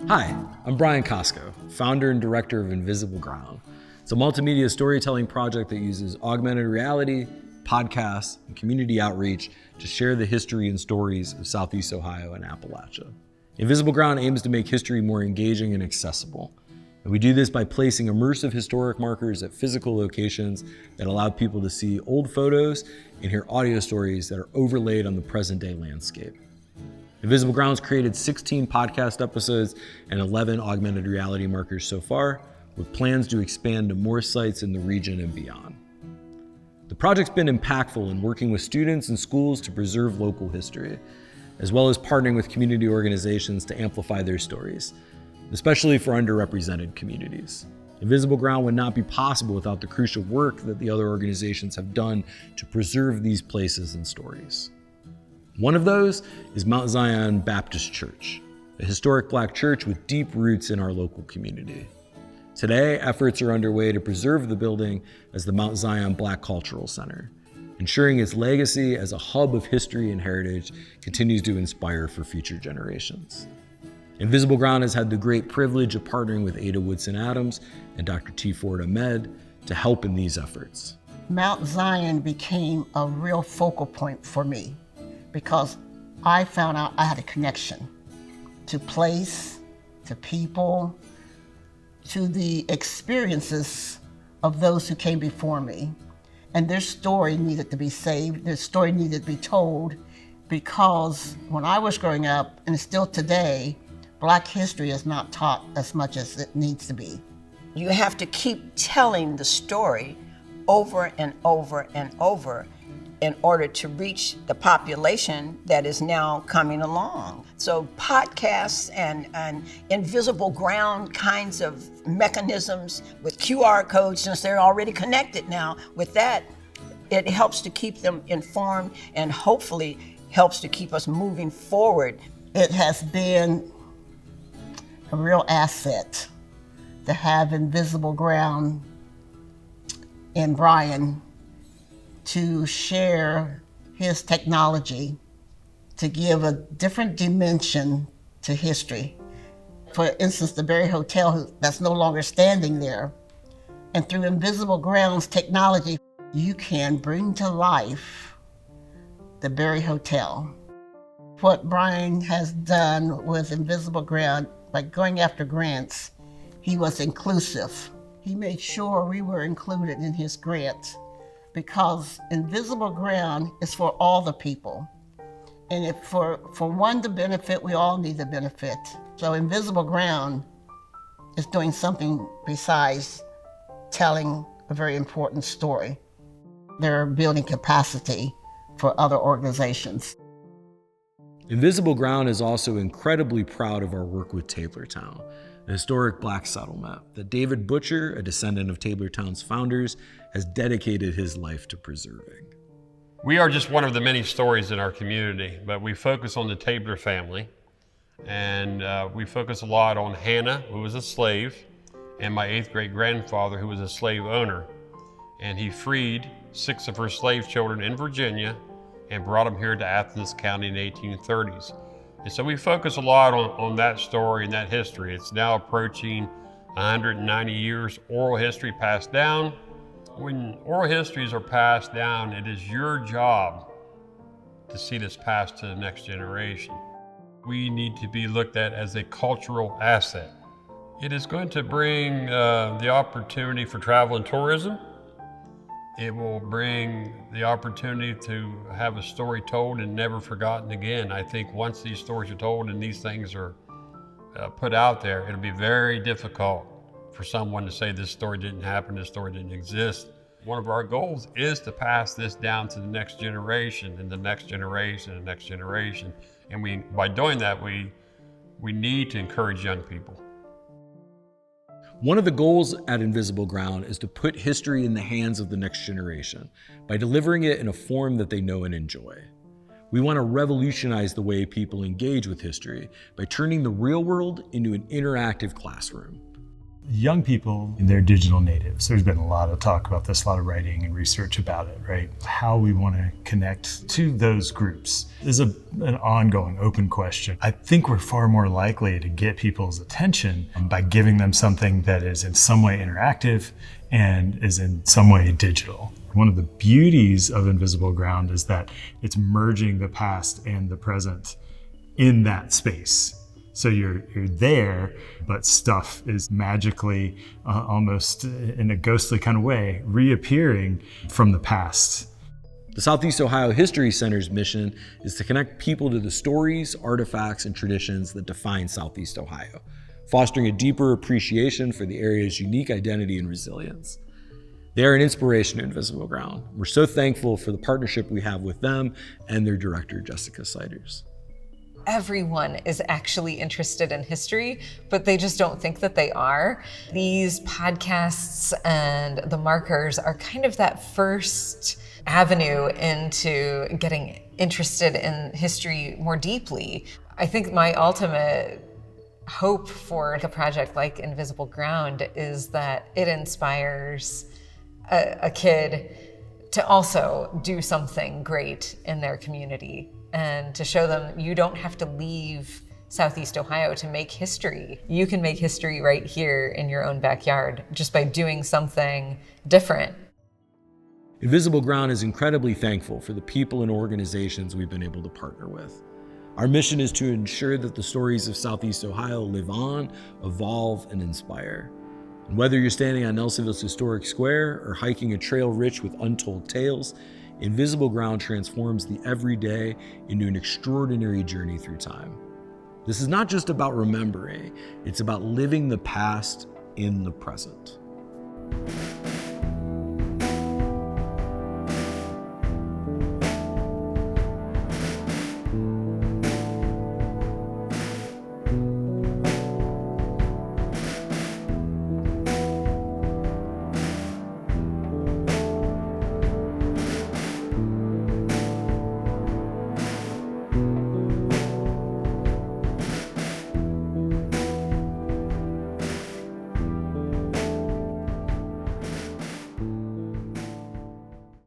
Hi, I'm Brian Costco, founder and director of Invisible Ground. It's a multimedia storytelling project that uses augmented reality, podcasts, and community outreach to share the history and stories of Southeast Ohio and Appalachia. Invisible Ground aims to make history more engaging and accessible. And we do this by placing immersive historic markers at physical locations that allow people to see old photos and hear audio stories that are overlaid on the present-day landscape. Invisible Ground's created 16 podcast episodes and 11 augmented reality markers so far, with plans to expand to more sites in the region and beyond. The project's been impactful in working with students and schools to preserve local history, as well as partnering with community organizations to amplify their stories, especially for underrepresented communities. Invisible Ground would not be possible without the crucial work that the other organizations have done to preserve these places and stories. One of those is Mount Zion Baptist Church, a historic Black church with deep roots in our local community. Today, efforts are underway to preserve the building as the Mount Zion Black Cultural Center, ensuring its legacy as a hub of history and heritage continues to inspire for future generations. Invisible Ground has had the great privilege of partnering with Ada Woodson Adams and Dr. T. Ford Ahmed to help in these efforts. Mount Zion became a real focal point for me because I found out I had a connection to place, to people, to the experiences of those who came before me. And their story needed to be saved, their story needed to be told, because when I was growing up, and still today, Black history is not taught as much as it needs to be. You have to keep telling the story over and over and over in order to reach the population that is now coming along. So podcasts and invisible ground kinds of mechanisms with QR codes, since they're already connected now, with that, it helps to keep them informed and hopefully helps to keep us moving forward. It has been a real asset to have Invisible Ground and Brian to share his technology to give a different dimension to history. For instance, the Berry Hotel that's no longer standing there. And through Invisible Ground's technology, you can bring to life the Berry Hotel. What Brian has done with Invisible Ground, by going after grants, he was inclusive. He made sure we were included in his grants, because Invisible Ground is for all the people. And if for one to benefit, we all need to benefit. So Invisible Ground is doing something besides telling a very important story. They're building capacity for other organizations. Invisible Ground is also incredibly proud of our work with Tablertown, a historic Black settlement that David Butcher, a descendant of Tablertown's founders, has dedicated his life to preserving. We are just one of the many stories in our community, but we focus on the Tabler family, and we focus a lot on Hannah, who was a slave, and my 8th great grandfather, who was a slave owner. And he freed 6 of her slave children in Virginia and brought them here to Athens County in the 1830s. And so we focus a lot on that story and that history. It's now approaching 190 years oral history passed down. When oral histories are passed down, it is your job to see this passed to the next generation. We need to be looked at as a cultural asset. It is going to bring the opportunity for travel and tourism. It will bring the opportunity to have a story told and never forgotten again. I think once these stories are told and these things are put out there, it'll be very difficult for someone to say this story didn't happen, this story didn't exist. One of our goals is to pass this down to the next generation and the next generation and the next generation. And by doing that, we need to encourage young people. One of the goals at Invisible Ground is to put history in the hands of the next generation by delivering it in a form that they know and enjoy. We want to revolutionize the way people engage with history by turning the real world into an interactive classroom. Young people, they're digital natives. There's been a lot of talk about this, a lot of writing and research about it, right? How we want to connect to those groups is an ongoing, open question. I think we're far more likely to get people's attention by giving them something that is in some way interactive and is in some way digital. One of the beauties of Invisible Ground is that it's merging the past and the present in that space. So you're there, but stuff is magically, almost in a ghostly kind of way, reappearing from the past. The Southeast Ohio History Center's mission is to connect people to the stories, artifacts, and traditions that define Southeast Ohio, fostering a deeper appreciation for the area's unique identity and resilience. They are an inspiration to Invisible Ground. We're so thankful for the partnership we have with them and their director, Jessica Siders. Everyone is actually interested in history, but they just don't think that they are. These podcasts and the markers are kind of that first avenue into getting interested in history more deeply. I think my ultimate hope for a project like Invisible Ground is that it inspires a kid to also do something great in their community, and to show them you don't have to leave Southeast Ohio to make history. You can make history right here in your own backyard just by doing something different. Invisible Ground is incredibly thankful for the people and organizations we've been able to partner with. Our mission is to ensure that the stories of Southeast Ohio live on, evolve, and inspire. And whether you're standing on Nelsonville's historic square or hiking a trail rich with untold tales, Invisible Ground transforms the everyday into an extraordinary journey through time. This is not just about remembering, it's about living the past in the present.